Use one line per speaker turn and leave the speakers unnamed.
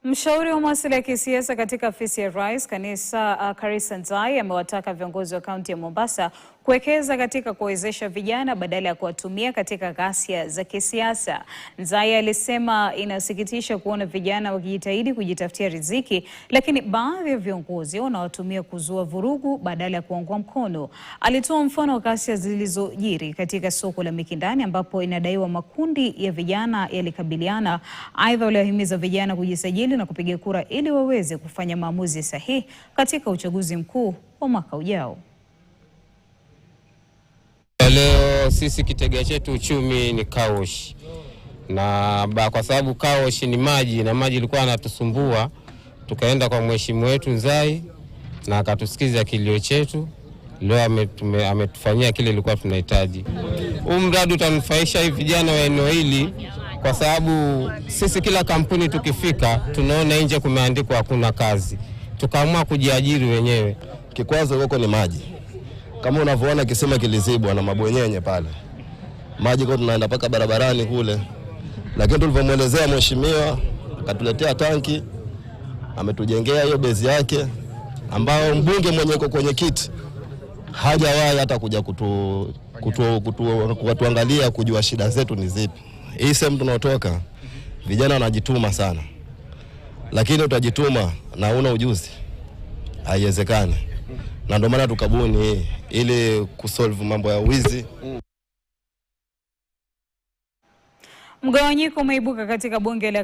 Mshauri wa masuala ya kisiasa katika afisi ya Rais Karisa Nzai amewataka viongozi wa kaunti ya Mombasa kuwekeza katika kuwezesha vijana badala ya kuwatumia katika ghasia za kisiasa. Nzai alisema inasikitisha kuona vijana wakijitahidi kujitafutia riziki, lakini baadhi ya viongozi wanawatumia kuzua vurugu badala ya kuwaunga mkono. Alitoa mfano wa ghasia zilizojiri katika soko la Mikindani ambapo inadaiwa makundi ya vijana yalikabiliana. Aidha, waliwahimiza vijana kujisajili na kupiga kura ili waweze kufanya maamuzi sahihi katika uchaguzi mkuu wa mwaka ujao.
Leo sisi kitega chetu uchumi ni kaoshi, na kwa sababu kaoshi ni maji na maji ilikuwa yanatusumbua, tukaenda kwa mheshimiwa wetu Nzai na akatusikiza kilio chetu. Leo ametufanyia kile ilikuwa tunahitaji. Huu mradi utanufaisha hivi vijana wa eneo hili, kwa sababu sisi kila kampuni tukifika tunaona nje kumeandikwa hakuna kazi, tukaamua kujiajiri wenyewe.
Kikwazo huko ni maji. Kama unavyoona kisima kilizibwa na mabwenyenye pale. Maji kwa tunaenda paka barabarani kule. Lakini tulivyomuelezea mheshimiwa akatuletea tanki, ametujengea hiyo bezi yake, ambao mbunge mwenye uko kwenye kiti hajawahi hata kuja kutuangalia kujua shida zetu ni zipi. Hii sehemu tunaotoka vijana wanajituma sana. Lakini utajituma na huna ujuzi, haiwezekani. Na ndio maana tukabuni ili kusolve mambo ya wizi.
Mgawanyiko umeibuka katika bunge la